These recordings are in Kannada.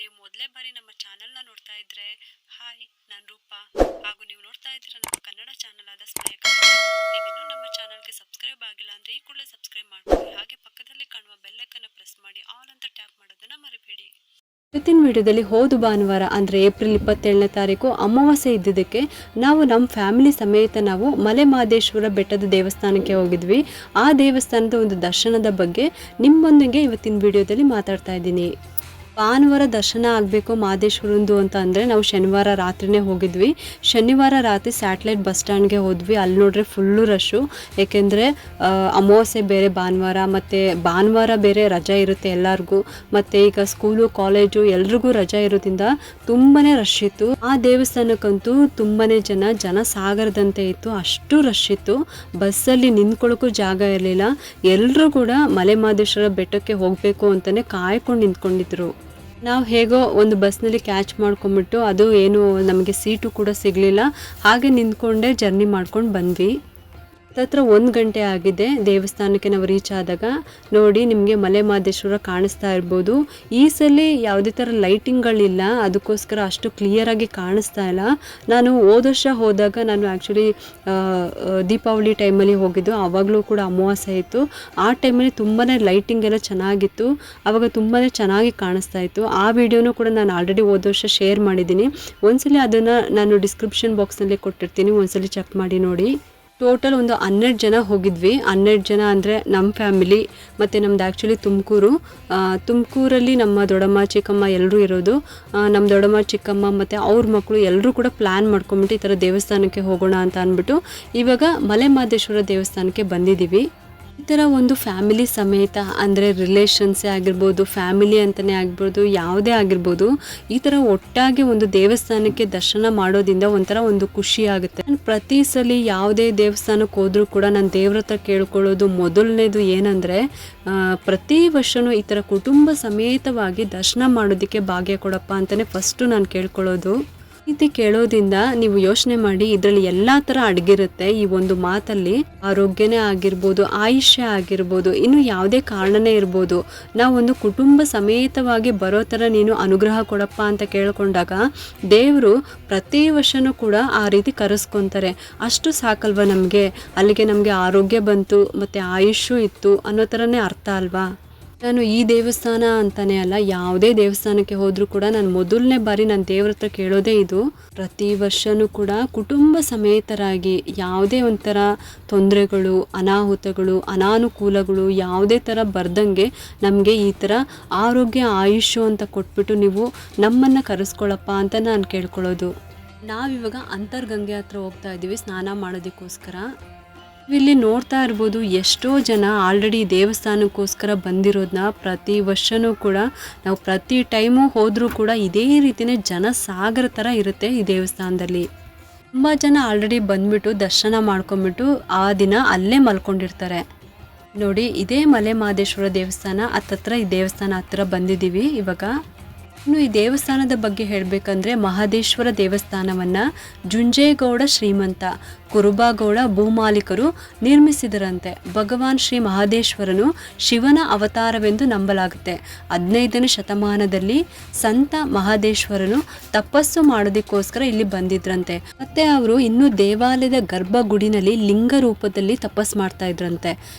ನೀವು ಮೊದಲೇ ಬಾರಿ ನಮ್ಮ ಚಾನೆಲ್ನ ನೋಡ್ತಾ ಇದ್ರೆ ಹಾಯ್, ನಾನು ರೂಪಾ. ಹಾಗೂ ನೀವು ನೋಡ್ತಾ ಇದ್ದೀರಾ ನಮ್ಮ ಕನ್ನಡ ಚಾನಲ್ ಆದ ಸ್ನೇಹ. ನೀವಿನ್ನೂ ನಮ್ಮ ಚಾನಲ್ಗೆ ಸಬ್ಸ್ಕ್ರೈಬ್ ಆಗಿಲ್ಲ ಅಂದರೆ ಈ ಕೂಡಲೇ ಸಬ್ಸ್ಕ್ರೈಬ್ ಮಾಡ್ಕೊಳ್ಳಿ. ಹಾಗೆ ಪಕ್ಕದಲ್ಲಿ ಕಾಣುವ ಬೆಲ್ಲೈಕನ್ನ ಪ್ರೆಸ್ ಮಾಡಿ ಆಲ್ ಅಂತ ಟ್ಯಾಪ್ ಮಾಡೋದನ್ನು ಮರಿಬೇಡಿ. ಇವತ್ತಿನ ವಿಡಿಯೋದಲ್ಲಿ ಹೋದ ಭಾನುವಾರ ಅಂದರೆ ಏಪ್ರಿಲ್ 27ನೇ ತಾರೀಕು ಅಮಾವಾಸ್ಯೆ ಇದ್ದಿದ್ದಕ್ಕೆ ನಾವು ನಮ್ಮ ಫ್ಯಾಮಿಲಿ ಸಮೇತ ನಾವು ಮಲೆ ಮಹದೇಶ್ವರ ಬೆಟ್ಟದ ದೇವಸ್ಥಾನಕ್ಕೆ ಹೋಗಿದ್ವಿ. ಆ ದೇವಸ್ಥಾನದ ಒಂದು ದರ್ಶನದ ಬಗ್ಗೆ ನಿಮ್ಮೊಂದಿಗೆ ಇವತ್ತಿನ ವಿಡಿಯೋದಲ್ಲಿ ಮಾತಾಡ್ತಾ ಇದ್ದೀನಿ. ಭಾನುವಾರ ದರ್ಶನ ಆಗಬೇಕು ಮಹದೇಶ್ವರಂದು ಅಂತ ಅಂದರೆ ನಾವು ಶನಿವಾರ ರಾತ್ರಿನೇ ಹೋಗಿದ್ವಿ. ಶನಿವಾರ ರಾತ್ರಿ ಸ್ಯಾಟಲೈಟ್ ಬಸ್ ಸ್ಟ್ಯಾಂಡ್ಗೆ ಹೋದ್ವಿ. ಅಲ್ಲಿ ನೋಡ್ರೆ ಫುಲ್ಲು ರಶ್ಶು. ಏಕೆಂದರೆ ಅಮಾವಾಸ್ಯೆ ಬೇರೆ ಭಾನುವಾರ, ಮತ್ತು ಭಾನುವಾರ ಬೇರೆ ರಜೆ ಇರುತ್ತೆ ಎಲ್ಲರಿಗೂ. ಮತ್ತು ಈಗ ಸ್ಕೂಲು ಕಾಲೇಜು ಎಲ್ರಿಗೂ ರಜೆ ಇರೋದ್ರಿಂದ ತುಂಬಾ ರಶ್ ಇತ್ತು. ಆ ದೇವಸ್ಥಾನಕ್ಕಂತೂ ತುಂಬಾ ಜನ ಸಾಗರದಂತೆ ಇತ್ತು. ಅಷ್ಟು ರಶ್ ಇತ್ತು. ಬಸ್ಸಲ್ಲಿ ನಿಂತ್ಕೊಳ್ಳೋಕ್ಕೂ ಜಾಗ ಇರಲಿಲ್ಲ. ಎಲ್ಲರೂ ಕೂಡ ಮಲೆ ಮಹದೇಶ್ವರ ಬೆಟ್ಟಕ್ಕೆ ಹೋಗಬೇಕು ಅಂತಲೇ ಕಾಯ್ಕೊಂಡು ನಿಂತ್ಕೊಂಡಿದ್ರು. ನಾವು ಹೇಗೋ ಒಂದು ಬಸ್ನಲ್ಲಿ ಕ್ಯಾಚ್ ಮಾಡ್ಕೊಂಬಿಟ್ಟು ಅದು ಏನು ನಮಗೆ ಸೀಟು ಕೂಡ ಸಿಗಲಿಲ್ಲ. ಹಾಗೆ ನಿಂತ್ಕೊಂಡೇ ಜರ್ನಿ ಮಾಡ್ಕೊಂಡು ಬಂದ್ವಿ. ಹತ್ರ 1 ಗಂಟೆ ಆಗಿದೆ ದೇವಸ್ಥಾನಕ್ಕೆ ನಾವು ರೀಚ್ ಆದಾಗ. ನೋಡಿ, ನಿಮಗೆ ಮಲೆ ಮಹದೇಶ್ವರ ಕಾಣಿಸ್ತಾ ಇರ್ಬೋದು. ಈ ಸಲ ಯಾವುದೇ ಥರ ಲೈಟಿಂಗ್ಗಳಿಲ್ಲ, ಅದಕ್ಕೋಸ್ಕರ ಅಷ್ಟು ಕ್ಲಿಯರಾಗಿ ಕಾಣಿಸ್ತಾ ಇಲ್ಲ. ನಾನು ಹೋದ ವರ್ಷ ಹೋದಾಗ ನಾನು ಆ್ಯಕ್ಚುಲಿ ದೀಪಾವಳಿ ಟೈಮಲ್ಲಿ ಹೋಗಿದ್ದು. ಆವಾಗಲೂ ಕೂಡ ಅಮಾವಾಸ್ಯೆ ಇತ್ತು. ಆ ಟೈಮಲ್ಲಿ ತುಂಬಾ ಲೈಟಿಂಗ್ ಎಲ್ಲ ಚೆನ್ನಾಗಿತ್ತು. ಆವಾಗ ತುಂಬಾ ಚೆನ್ನಾಗಿ ಕಾಣಿಸ್ತಾ ಇತ್ತು. ಆ ವಿಡಿಯೋನೂ ಕೂಡ ನಾನು ಆಲ್ರೆಡಿ ಹೋದ ವರ್ಷ ಶೇರ್ ಮಾಡಿದ್ದೀನಿ. ಒಂದ್ಸಲಿ ಅದನ್ನು ನಾನು ಡಿಸ್ಕ್ರಿಪ್ಷನ್ ಬಾಕ್ಸ್ನಲ್ಲಿ ಕೊಟ್ಟಿರ್ತೀನಿ, ಒಂದ್ಸಲಿ ಚೆಕ್ ಮಾಡಿ ನೋಡಿ. ಟೋಟಲ್ ಒಂದು 12 ಜನ ಹೋಗಿದ್ವಿ. 12 ಜನ ಅಂದರೆ ನಮ್ಮ ಫ್ಯಾಮಿಲಿ ಮತ್ತು ನಮ್ದು ಆ್ಯಕ್ಚುಲಿ ತುಮಕೂರಲ್ಲಿ ನಮ್ಮ ದೊಡ್ಡಮ್ಮ ಚಿಕ್ಕಮ್ಮ ಎಲ್ಲರೂ ಇರೋದು. ನಮ್ಮ ದೊಡ್ಡಮ್ಮ ಚಿಕ್ಕಮ್ಮ ಮತ್ತು ಅವ್ರ ಮಕ್ಕಳು ಎಲ್ಲರೂ ಕೂಡ ಪ್ಲ್ಯಾನ್ ಮಾಡ್ಕೊಂಬಿಟ್ಟು ಈ ಥರ ದೇವಸ್ಥಾನಕ್ಕೆ ಹೋಗೋಣ ಅಂತ ಅಂದ್ಬಿಟ್ಟು ಇವಾಗ ಮಲೆ ಮಹದೇಶ್ವರ ದೇವಸ್ಥಾನಕ್ಕೆ ಬಂದಿದ್ದೀವಿ. ಈ ಥರ ಒಂದು ಫ್ಯಾಮಿಲಿ ಸಮೇತ ಅಂದರೆ ರಿಲೇಷನ್ಸೇ ಆಗಿರ್ಬೋದು, ಫ್ಯಾಮಿಲಿ ಅಂತಲೇ ಆಗ್ಬೋದು, ಯಾವುದೇ ಆಗಿರ್ಬೋದು, ಈ ಥರ ಒಟ್ಟಾಗಿ ಒಂದು ದೇವಸ್ಥಾನಕ್ಕೆ ದರ್ಶನ ಮಾಡೋದ್ರಿಂದ ಒಂಥರ ಒಂದು ಖುಷಿ ಆಗುತ್ತೆ. ನಾನು ಪ್ರತಿ ಸಲ ಯಾವುದೇ ದೇವಸ್ಥಾನಕ್ಕೆ ಹೋದರೂ ಕೂಡ ನಾನು ದೇವ್ರ ಹತ್ರ ಕೇಳ್ಕೊಳ್ಳೋದು ಮೊದಲನೇದು ಏನಂದರೆ, ಪ್ರತಿ ವರ್ಷವೂ ಈ ಥರ ಕುಟುಂಬ ಸಮೇತವಾಗಿ ದರ್ಶನ ಮಾಡೋದಕ್ಕೆ ಭಾಗ್ಯ ಕೊಡಪ್ಪ ಅಂತಲೇ ಫಸ್ಟು ನಾನು ಕೇಳ್ಕೊಳ್ಳೋದು. ರೀತಿ ಕೇಳೋದ್ರಿಂದ ನೀವು ಯೋಚನೆ ಮಾಡಿ, ಇದರಲ್ಲಿ ಎಲ್ಲ ಥರ ಅಡಗಿರುತ್ತೆ ಈ ಒಂದು ಮಾತಲ್ಲಿ. ಆರೋಗ್ಯನೇ ಆಗಿರ್ಬೋದು, ಆಯುಷ್ಯ ಆಗಿರ್ಬೋದು, ಇನ್ನು ಯಾವುದೇ ಕಾರಣನೇ ಇರ್ಬೋದು. ನಾವೊಂದು ಕುಟುಂಬ ಸಮೇತವಾಗಿ ಬರೋ ಥರ ನೀನು ಅನುಗ್ರಹ ಕೊಡಪ್ಪ ಅಂತ ಕೇಳ್ಕೊಂಡಾಗ ದೇವರು ಪ್ರತಿ ವರ್ಷವೂ ಕೂಡ ಆ ರೀತಿ ಕರೆಸ್ಕೊತಾರೆ. ಅಷ್ಟು ಸಾಕಲ್ವ ನಮಗೆ. ಅಲ್ಲಿಗೆ ನಮಗೆ ಆರೋಗ್ಯ ಬಂತು ಮತ್ತು ಆಯುಷ್ಯೂ ಇತ್ತು ಅನ್ನೋ ಥರನೇ ಅರ್ಥ ಅಲ್ವಾ. ನಾನು ಈ ದೇವಸ್ಥಾನ ಅಂತಲೇ ಅಲ್ಲ, ಯಾವುದೇ ದೇವಸ್ಥಾನಕ್ಕೆ ಹೋದರೂ ಕೂಡ ನಾನು ಮೊದಲನೇ ಬಾರಿ ನಾನು ದೇವ್ರ ಹತ್ರ ಕೇಳೋದೇ ಇದು. ಪ್ರತಿ ವರ್ಷವೂ ಕೂಡ ಕುಟುಂಬ ಸಮೇತರಾಗಿ ಯಾವುದೇ ಒಂಥರ ತೊಂದರೆಗಳು, ಅನಾಹುತಗಳು, ಅನಾನುಕೂಲಗಳು ಯಾವುದೇ ಥರ ಬರ್ದಂಗೆ ನಮಗೆ ಈ ಥರ ಆರೋಗ್ಯ ಆಯುಷ್ಯ ಅಂತ ಕೊಟ್ಬಿಟ್ಟು ನೀವು ನಮ್ಮನ್ನು ಕರೆಸ್ಕೊಳ್ಳಪ್ಪ ಅಂತ ನಾನು ಕೇಳ್ಕೊಳ್ಳೋದು. ನಾವಿವಾಗ ಅಂತರ್ಗಂಗೆ ಹತ್ರ ಹೋಗ್ತಾ ಇದ್ದೀವಿ ಸ್ನಾನ ಮಾಡೋದಕ್ಕೋಸ್ಕರ. ಇಲ್ಲಿ ನೋಡ್ತಾ ಇರ್ಬೋದು ಎಷ್ಟೋ ಜನ ಆಲ್ರೆಡಿ ದೇವಸ್ಥಾನಕ್ಕೋಸ್ಕರ ಬಂದಿರೋದನ್ನ. ಪ್ರತಿ ವರ್ಷವೂ ಕೂಡ ನಾವು ಪ್ರತಿ ಟೈಮು ಹೋದರೂ ಕೂಡ ಇದೇ ರೀತಿಯೇ ಜನ ಸಾಗರ ಥರ ಇರುತ್ತೆ ಈ ದೇವಸ್ಥಾನದಲ್ಲಿ. ತುಂಬ ಜನ ಆಲ್ರೆಡಿ ಬಂದ್ಬಿಟ್ಟು ದರ್ಶನ ಮಾಡ್ಕೊಂಬಿಟ್ಟು ಆ ದಿನ ಅಲ್ಲೇ ಮಲ್ಕೊಂಡಿರ್ತಾರೆ. ನೋಡಿ, ಇದೇ ಮಲೆ ಮಹದೇಶ್ವರ ದೇವಸ್ಥಾನ ಹತ್ತತ್ರ. ಈ ದೇವಸ್ಥಾನ ಹತ್ತಿರ ಬಂದಿದ್ದೀವಿ ಇವಾಗ. ಇನ್ನು ಈ ದೇವಸ್ಥಾನದ ಬಗ್ಗೆ ಹೇಳಬೇಕಂದ್ರೆ, ಮಹದೇಶ್ವರ ದೇವಸ್ಥಾನವನ್ನು ಜುಂಜೇಗೌಡ ಶ್ರೀಮಂತ ಕುರುಬಾಗೌಡ ಭೂಮಾಲೀಕರು ನಿರ್ಮಿಸಿದರಂತೆ. ಭಗವಾನ್ ಶ್ರೀ ಮಹದೇಶ್ವರನು ಶಿವನ ಅವತಾರವೆಂದು ನಂಬಲಾಗುತ್ತೆ. 15ನೇ ಶತಮಾನದಲ್ಲಿ ಸಂತ ಮಹದೇಶ್ವರನು ತಪಸ್ಸು ಮಾಡೋದಕ್ಕೋಸ್ಕರ ಇಲ್ಲಿ ಬಂದಿದ್ರಂತೆ. ಮತ್ತೆ ಅವರು ಇನ್ನೂ ದೇವಾಲಯದ ಗರ್ಭಗುಡಿನಲ್ಲಿ ಲಿಂಗ ರೂಪದಲ್ಲಿ ತಪಸ್ಸು ಮಾಡ್ತಾ ಇದ್ರಂತೆ.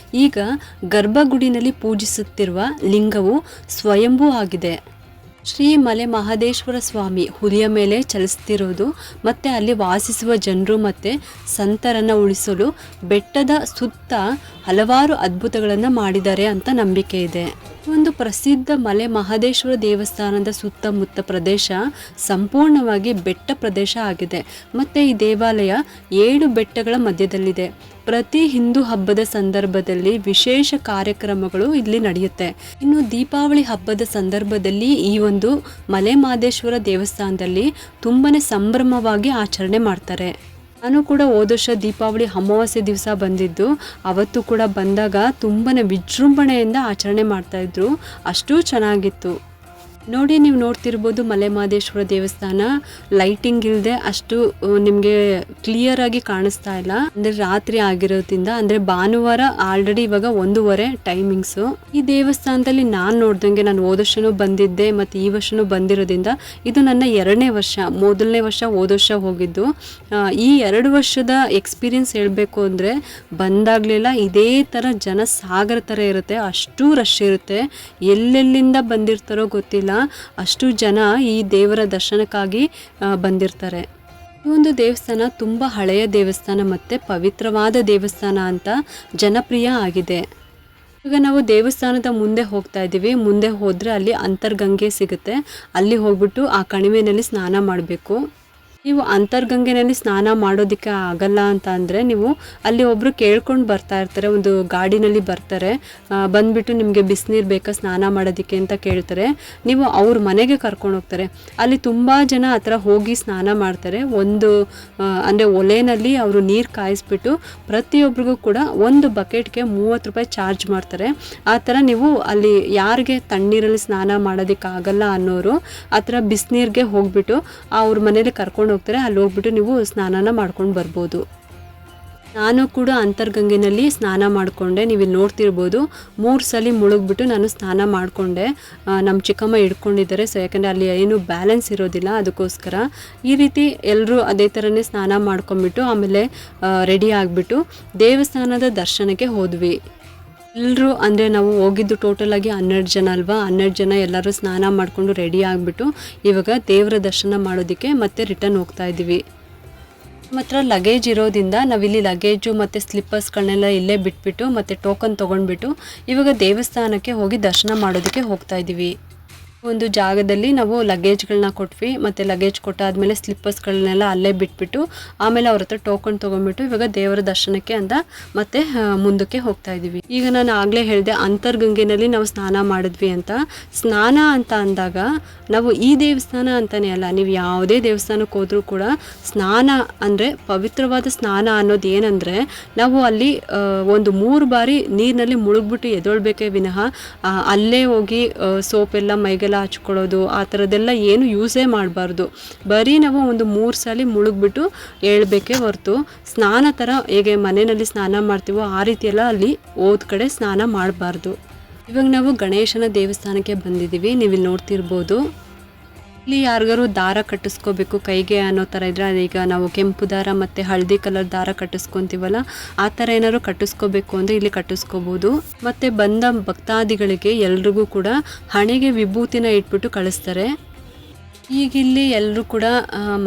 ಈಗ ಗರ್ಭಗುಡಿನಲ್ಲಿ ಪೂಜಿಸುತ್ತಿರುವ ಲಿಂಗವು ಸ್ವಯಂಭೂ ಆಗಿದೆ. ಶ್ರೀ ಮಲೆ ಮಹದೇಶ್ವರ ಸ್ವಾಮಿ ಹುಲಿಯ ಮೇಲೆ ಚಲಿಸ್ತಿರೋದು ಮತ್ತು ಅಲ್ಲಿ ವಾಸಿಸುವ ಜನರು ಮತ್ತು ಸಂತರನ್ನು ಉಳಿಸಲು ಬೆಟ್ಟದ ಸುತ್ತ ಹಲವಾರು ಅದ್ಭುತಗಳನ್ನು ಮಾಡಿದ್ದಾರೆ ಅಂತ ನಂಬಿಕೆ ಇದೆ. ಒಂದು ಪ್ರಸಿದ್ಧ ಮಲೆ ಮಹದೇಶ್ವರ ದೇವಸ್ಥಾನದ ಸುತ್ತಮುತ್ತ ಪ್ರದೇಶ ಸಂಪೂರ್ಣವಾಗಿ ಬೆಟ್ಟ ಪ್ರದೇಶ ಆಗಿದೆ. ಮತ್ತು ಈ ದೇವಾಲಯ 7 ಬೆಟ್ಟಗಳ ಮಧ್ಯದಲ್ಲಿದೆ. ಪ್ರತಿ ಹಿಂದೂ ಹಬ್ಬದ ಸಂದರ್ಭದಲ್ಲಿ ವಿಶೇಷ ಕಾರ್ಯಕ್ರಮಗಳು ಇಲ್ಲಿ ನಡೆಯುತ್ತೆ. ಇನ್ನು ದೀಪಾವಳಿ ಹಬ್ಬದ ಸಂದರ್ಭದಲ್ಲಿ ಈ ಒಂದು ಮಲೆ ಮಹದೇಶ್ವರ ದೇವಸ್ಥಾನದಲ್ಲಿ ತುಂಬಾ ಸಂಭ್ರಮವಾಗಿ ಆಚರಣೆ ಮಾಡ್ತಾರೆ. ನಾನು ಕೂಡ ಹೋದ ವರ್ಷ ದೀಪಾವಳಿ ಅಮಾವಾಸ್ಯೆ ದಿವಸ ಬಂದಿದ್ದು. ಅವತ್ತು ಕೂಡ ಬಂದಾಗ ತುಂಬಾ ವಿಜೃಂಭಣೆಯಿಂದ ಆಚರಣೆ ಮಾಡ್ತಾಯಿದ್ರು. ಅಷ್ಟೂ ಚೆನ್ನಾಗಿತ್ತು. ನೋಡಿ, ನೀವು ನೋಡ್ತಿರ್ಬೋದು ಮಲೆ ಮಹದೇಶ್ವರ ದೇವಸ್ಥಾನ ಲೈಟಿಂಗ್ ಇಲ್ಲದೆ ಅಷ್ಟು ನಿಮಗೆ ಕ್ಲಿಯರ್ ಆಗಿ ಕಾಣಿಸ್ತಾ ಇಲ್ಲ. ಅಂದ್ರೆ ರಾತ್ರಿ ಆಗಿರೋದ್ರಿಂದ, ಅಂದ್ರೆ ಭಾನುವಾರ ಆಲ್ರೆಡಿ ಇವಾಗ 1:30 ಟೈಮಿಂಗ್ಸು. ಈ ದೇವಸ್ಥಾನದಲ್ಲಿ ನಾನು ನೋಡ್ದಂಗೆ, ನಾನು ಹೋದ ವರ್ಷನೂ ಬಂದಿದ್ದೆ ಮತ್ತು ಈ ವರ್ಷನೂ ಬಂದಿರೋದ್ರಿಂದ ಇದು ನನ್ನ 2ನೇ ವರ್ಷ. ಮೊದಲನೇ ವರ್ಷ ಹೋದ ವರ್ಷ ಹೋಗಿದ್ದು. ಈ 2 ವರ್ಷದ ಎಕ್ಸ್ಪೀರಿಯನ್ಸ್ ಹೇಳಬೇಕು ಅಂದರೆ ಬಂದಾಗಲೆಲ್ಲ ಇದೇ ಥರ ಜನ ಸಾಗರ ಥರ ಇರುತ್ತೆ. ಅಷ್ಟು ರಶ್ ಇರುತ್ತೆ. ಎಲ್ಲೆಲ್ಲಿಂದ ಬಂದಿರ್ತಾರೋ ಗೊತ್ತಿಲ್ಲ, ಅಷ್ಟು ಜನ ಈ ದೇವರ ದರ್ಶನಕ್ಕಾಗಿ ಬಂದಿರ್ತಾರೆ. ಈ ಒಂದು ದೇವಸ್ಥಾನ ತುಂಬ ಹಳೆಯ ದೇವಸ್ಥಾನ ಮತ್ತು ಪವಿತ್ರವಾದ ದೇವಸ್ಥಾನ ಅಂತ ಜನಪ್ರಿಯ ಆಗಿದೆ. ಈಗ ನಾವು ದೇವಸ್ಥಾನದ ಮುಂದೆ ಹೋಗ್ತಾ ಇದ್ದೀವಿ. ಮುಂದೆ ಹೋದರೆ ಅಲ್ಲಿ ಅಂತರ್ಗಂಗೆ ಸಿಗುತ್ತೆ. ಅಲ್ಲಿ ಹೋಗ್ಬಿಟ್ಟು ಆ ಕಣಿವೆಯಲ್ಲಿ ಸ್ನಾನ ಮಾಡಬೇಕು. ನೀವು ಅಂತರ್ಗಂಗೆನಲ್ಲಿ ಸ್ನಾನ ಮಾಡೋದಕ್ಕೆ ಆಗಲ್ಲ ಅಂತ ಅಂದರೆ ನೀವು ಅಲ್ಲಿ ಒಬ್ಬರು ಕೇಳ್ಕೊಂಡು ಬರ್ತಾ ಇರ್ತಾರೆ, ಒಂದು ಗಾಡಿನಲ್ಲಿ ಬರ್ತಾರೆ. ಬಂದುಬಿಟ್ಟು ನಿಮಗೆ ಬಿಸಿನೀರು ಬೇಕಾ ಸ್ನಾನ ಮಾಡೋದಕ್ಕೆ ಅಂತ ಕೇಳ್ತಾರೆ. ನೀವು ಅವ್ರ ಮನೆಗೆ ಕರ್ಕೊಂಡು ಹೋಗ್ತಾರೆ. ಅಲ್ಲಿ ತುಂಬ ಜನ ಆ ಥರ ಹೋಗಿ ಸ್ನಾನ ಮಾಡ್ತಾರೆ. ಅಂದರೆ ಒಲೆಯಲ್ಲಿ ಅವರು ನೀರು ಕಾಯಿಸ್ಬಿಟ್ಟು ಪ್ರತಿಯೊಬ್ಬರಿಗೂ ಕೂಡ ಒಂದು ಬಕೆಟ್ಗೆ 30 ರೂಪಾಯಿ ಚಾರ್ಜ್ ಮಾಡ್ತಾರೆ. ಆ ಥರ ನೀವು ಅಲ್ಲಿ ಯಾರಿಗೆ ತಣ್ಣೀರಲ್ಲಿ ಸ್ನಾನ ಮಾಡೋದಕ್ಕೆ ಆಗಲ್ಲ ಅನ್ನೋರು ಆ ಥರ ಬಿಸಿನೀರಿಗೆ ಹೋಗ್ಬಿಟ್ಟು ಅವ್ರ ಮನೇಲಿ ಕರ್ಕೊಂಡು ಹೋಗ್ತಾರೆ. ಅಲ್ಲಿ ಹೋಗ್ಬಿಟ್ಟು ನೀವು ಸ್ನಾನನ ಮಾಡ್ಕೊಂಡು ಬರ್ಬೋದು. ನಾನು ಕೂಡ ಅಂತರ್ಗಂಗೆನಲ್ಲಿ ಸ್ನಾನ ಮಾಡಿಕೊಂಡೆ. ನೀವು ಇಲ್ಲಿ ನೋಡ್ತಿರ್ಬೋದು 3 ಸಲ ಮುಳುಗ್ಬಿಟ್ಟು ನಾನು ಸ್ನಾನ ಮಾಡಿಕೊಂಡೆ. ನಮ್ಮ ಚಿಕ್ಕಮ್ಮ ಹಿಡ್ಕೊಂಡಿದ್ದಾರೆ. ಸೊ ಯಾಕಂದರೆ ಅಲ್ಲಿ ಏನು ಬ್ಯಾಲೆನ್ಸ್ ಇರೋದಿಲ್ಲ, ಅದಕ್ಕೋಸ್ಕರ ಈ ರೀತಿ ಎಲ್ಲರೂ ಅದೇ ಥರನೇ ಸ್ನಾನ ಮಾಡ್ಕೊಂಬಿಟ್ಟು ಆಮೇಲೆ ರೆಡಿ ಆಗಿಬಿಟ್ಟು ದೇವಸ್ಥಾನದ ದರ್ಶನಕ್ಕೆ ಹೋದ್ವಿ. ಎಲ್ಲರೂ ಅಂದರೆ ನಾವು ಹೋಗಿದ್ದು ಟೋಟಲಾಗಿ 12 ಜನ ಅಲ್ವಾ. 12 ಜನ ಎಲ್ಲರೂ ಸ್ನಾನ ಮಾಡಿಕೊಂಡು ರೆಡಿ ಆಗಿಬಿಟ್ಟು ಇವಾಗ ದೇವರ ದರ್ಶನ ಮಾಡೋದಕ್ಕೆ ಮತ್ತೆ ರಿಟರ್ನ್ ಹೋಗ್ತಾ ಇದ್ದೀವಿ. ನಮ್ಮ ಹತ್ರ ಲಗೇಜ್ ಇರೋದ್ರಿಂದ ನಾವಿಲ್ಲಿ ಲಗೇಜು ಮತ್ತು ಸ್ಲಿಪ್ಪರ್ಸ್ಗಳನ್ನೆಲ್ಲ ಇಲ್ಲೇ ಬಿಟ್ಬಿಟ್ಟು ಮತ್ತು ಟೋಕನ್ ತೊಗೊಂಡ್ಬಿಟ್ಟು ಇವಾಗ ದೇವಸ್ಥಾನಕ್ಕೆ ಹೋಗಿ ದರ್ಶನ ಮಾಡೋದಕ್ಕೆ ಹೋಗ್ತಾ ಇದ್ದೀವಿ. ಒಂದು ಜಾಗದಲ್ಲಿ ನಾವು ಲಗೇಜ್ಗಳನ್ನ ಕೊಟ್ವಿ. ಮತ್ತು ಲಗೇಜ್ ಕೊಟ್ಟಾದಮೇಲೆ ಸ್ಲಿಪ್ಪರ್ಸ್ಗಳನ್ನೆಲ್ಲ ಅಲ್ಲೇ ಬಿಟ್ಬಿಟ್ಟು ಆಮೇಲೆ ಅವ್ರ ಹತ್ರ ಟೋಕನ್ ತೊಗೊಂಡ್ಬಿಟ್ಟು ಇವಾಗ ದೇವರ ದರ್ಶನಕ್ಕೆ ಅಂತ ಮತ್ತೆ ಮುಂದಕ್ಕೆ ಹೋಗ್ತಾ ಇದ್ದೀವಿ. ಈಗ ನಾನು ಆಗಲೇ ಹೇಳಿದೆ ಅಂತರ್ಗಂಗೆನಲ್ಲಿ ನಾವು ಸ್ನಾನ ಮಾಡಿದ್ವಿ ಅಂತ. ಸ್ನಾನ ಅಂತ ಅಂದಾಗ ನಾವು ಈ ದೇವಸ್ಥಾನ ಅಂತಲೇ ಅಲ್ಲ, ನೀವು ಯಾವುದೇ ದೇವಸ್ಥಾನಕ್ಕೆ ಹೋದರೂ ಕೂಡ ಸ್ನಾನ ಅಂದರೆ ಪವಿತ್ರವಾದ ಸ್ನಾನ ಅನ್ನೋದು ಏನಂದರೆ ನಾವು ಅಲ್ಲಿ ಒಂದು 3 ಬಾರಿ ನೀರಿನಲ್ಲಿ ಮುಳುಗ್ಬಿಟ್ಟು ಎದೊಳ್ಬೇಕೇ ವಿನಃ ಅಲ್ಲೇ ಹೋಗಿ ಸೋಪೆಲ್ಲ ಮೈಗೆಲ್ಲ ಹಚ್ಕೊಳ್ಳೋದು ಆ ಥರದ್ದೆಲ್ಲ ಏನು ಯೂಸೇ ಮಾಡಬಾರ್ದು. ಬರೀ ನಾವು ಒಂದು 3 ಸಲ ಮುಳುಗ್ಬಿಟ್ಟು ಹೇಳ್ಬೇಕೇ ಹೊರತು ಸ್ನಾನ ಥರ ಹೇಗೆ ಮನೆಯಲ್ಲಿ ಸ್ನಾನ ಮಾಡ್ತೀವೋ ಆ ರೀತಿಯೆಲ್ಲ ಅಲ್ಲಿ ಹೋದ ಕಡೆ ಸ್ನಾನ ಮಾಡಬಾರ್ದು. ಇವಾಗ ನಾವು ಗಣೇಶನ ದೇವಸ್ಥಾನಕ್ಕೆ ಬಂದಿದ್ದೀವಿ. ನೀವು ಇಲ್ಲಿ ನೋಡ್ತಿರ್ಬೋದು. ಇಲ್ಲಿ ಯಾರಿಗಾರು ದಾರ ಕಟ್ಟಿಸ್ಕೋಬೇಕು ಕೈಗೆ ಅನ್ನೋ ಥರ ಇದ್ದರೆ, ಅದೀಗ ನಾವು ಕೆಂಪು ದಾರ ಮತ್ತು ಹಳದಿ ಕಲರ್ ದಾರ ಕಟ್ಟಿಸ್ಕೊತೀವಲ್ಲ, ಆ ಥರ ಏನಾದ್ರು ಕಟ್ಟಿಸ್ಕೋಬೇಕು ಅಂದರೆ ಇಲ್ಲಿ ಕಟ್ಟಿಸ್ಕೋಬೋದು. ಮತ್ತು ಬಂದ ಭಕ್ತಾದಿಗಳಿಗೆ ಎಲ್ರಿಗೂ ಕೂಡ ಹಣೆಗೆ ವಿಭೂತಿನ ಇಟ್ಬಿಟ್ಟು ಕಳಿಸ್ತಾರೆ. ಈಗಿಲ್ಲಿ ಎಲ್ಲರೂ ಕೂಡ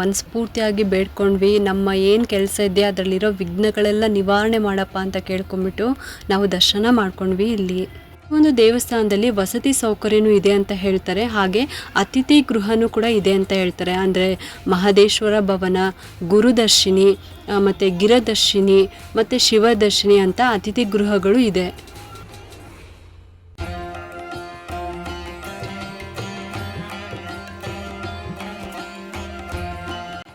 ಮನಸ್ಫೂರ್ತಿಯಾಗಿ ಬೇಡ್ಕೊಂಡ್ವಿ, ನಮ್ಮ ಏನು ಕೆಲಸ ಇದೆ ಅದರಲ್ಲಿರೋ ವಿಘ್ನಗಳೆಲ್ಲ ನಿವಾರಣೆ ಮಾಡಪ್ಪ ಅಂತ ಕೇಳ್ಕೊಂಬಿಟ್ಟು ನಾವು ದರ್ಶನ ಮಾಡ್ಕೊಂಡ್ವಿ. ಇಲ್ಲಿ ಒಂದು ದೇವಸ್ಥಾನದಲ್ಲಿ ವಸತಿ ಸೌಕರ್ಯನೂ ಇದೆ ಅಂತ ಹೇಳ್ತಾರೆ. ಹಾಗೆ ಅತಿಥಿ ಗೃಹನೂ ಕೂಡ ಇದೆ ಅಂತ ಹೇಳ್ತಾರೆ. ಅಂದರೆ ಮಹದೇಶ್ವರ ಭವನ, ಗುರುದರ್ಶಿನಿ ಮತ್ತು ಗಿರದರ್ಶಿನಿ ಮತ್ತು ಶಿವದರ್ಶಿನಿ ಅಂತ ಅತಿಥಿ ಗೃಹಗಳು ಇದೆ.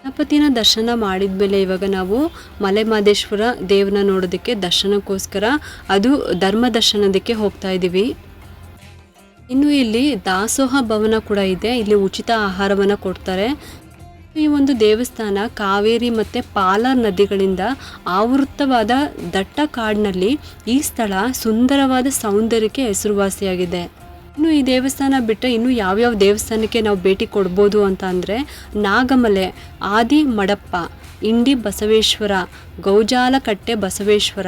ಗಣಪತಿನ ದರ್ಶನ ಮಾಡಿದ್ಮೇಲೆ ಇವಾಗ ನಾವು ಮಲೆ ಮಹದೇಶ್ವರ ದೇವನ ನೋಡೋದಕ್ಕೆ ದರ್ಶನಕ್ಕೋಸ್ಕರ ಅದು ಧರ್ಮ ದರ್ಶನದಕ್ಕೆ ಹೋಗ್ತಾ ಇದ್ದೀವಿ. ಇನ್ನು ಇಲ್ಲಿ ದಾಸೋಹ ಭವನ ಕೂಡ ಇದೆ. ಇಲ್ಲಿ ಉಚಿತ ಆಹಾರವನ್ನು ಕೊಡ್ತಾರೆ. ಈ ಒಂದು ದೇವಸ್ಥಾನ ಕಾವೇರಿ ಮತ್ತು ಪಾಲಾರ್ ನದಿಗಳಿಂದ ಆವೃತವಾದ ದಟ್ಟ ಕಾಡಿನಲ್ಲಿ ಈ ಸ್ಥಳ ಸುಂದರವಾದ ಸೌಂದರ್ಯಕ್ಕೆ ಹೆಸರುವಾಸಿಯಾಗಿದೆ. ಇನ್ನು ಈ ದೇವಸ್ಥಾನ ಬಿಟ್ಟರೆ ಇನ್ನು ಯಾವ್ಯಾವ ದೇವಸ್ಥಾನಕ್ಕೆ ನಾವು ಭೇಟಿ ಕೊಡ್ಬೋದು ಅಂತ ಅಂದರೆ ನಾಗಮಲೆ, ಆದಿ ಮಡಪ್ಪ, ಇಂಡಿ ಬಸವೇಶ್ವರ, ಗೌಜಾಲಕಟ್ಟೆ ಬಸವೇಶ್ವರ,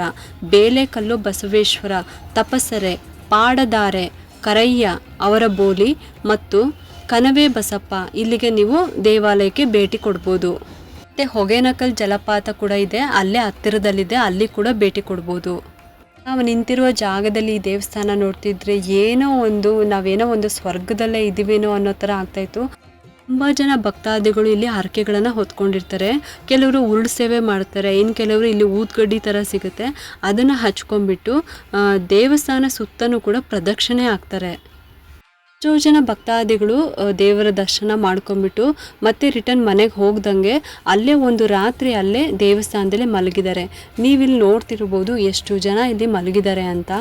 ಬೇಲೆಕಲ್ಲು ಬಸವೇಶ್ವರ, ತಪಸರೆ, ಪಾಡದಾರೆ, ಕರಯ್ಯ ಅವರ ಬೋಲಿ ಮತ್ತು ಕನವೆ ಬಸಪ್ಪ, ಇಲ್ಲಿಗೆ ನೀವು ದೇವಾಲಯಕ್ಕೆ ಭೇಟಿ ಕೊಡ್ಬೋದು. ಮತ್ತು ಹೊಗೇನಕಲ್ ಜಲಪಾತ ಕೂಡ ಇದೆ, ಅಲ್ಲೇ ಹತ್ತಿರದಲ್ಲಿದೆ, ಅಲ್ಲಿ ಕೂಡ ಭೇಟಿ ಕೊಡ್ಬೋದು. ನಾವು ನಿಂತಿರುವ ಜಾಗದಲ್ಲಿ ಈ ದೇವಸ್ಥಾನ ನೋಡ್ತಿದ್ರೆ ನಾವೇನೋ ಒಂದು ಸ್ವರ್ಗದಲ್ಲೇ ಇದ್ದೀವೇನೋ ಅನ್ನೋ ಥರ ಆಗ್ತಾಯಿತ್ತು. ತುಂಬ ಜನ ಭಕ್ತಾದಿಗಳು ಇಲ್ಲಿ ಹರಕೆಗಳನ್ನು ಹೊತ್ಕೊಂಡಿರ್ತಾರೆ. ಕೆಲವರು ಉರುಳು ಸೇವೆ ಮಾಡ್ತಾರೆ, ಇನ್ನು ಕೆಲವರು ಇಲ್ಲಿ ಊದ್ಗಡ್ಡಿ ಥರ ಸಿಗುತ್ತೆ, ಅದನ್ನು ಹಚ್ಕೊಂಡ್ಬಿಟ್ಟು ದೇವಸ್ಥಾನ ಸುತ್ತಲೂ ಕೂಡ ಪ್ರದಕ್ಷಿಣೆ ಆಗ್ತಾರೆ. ಎಷ್ಟೋ ಜನ ಭಕ್ತಾದಿಗಳು ದೇವರ ದರ್ಶನ ಮಾಡ್ಕೊಂಡ್ಬಿಟ್ಟು ಮತ್ತೆ ರಿಟರ್ನ್ ಮನೆಗೆ ಹೋಗ್ದಂಗೆ ಅಲ್ಲೇ ಒಂದು ರಾತ್ರಿ ಅಲ್ಲೇ ದೇವಸ್ಥಾನದಲ್ಲೇ ಮಲಗಿದ್ದಾರೆ. ನೀವಿಲ್ಲಿ ನೋಡ್ತಿರ್ಬೋದು ಎಷ್ಟು ಜನ ಇಲ್ಲಿ ಮಲಗಿದ್ದಾರೆ ಅಂತ.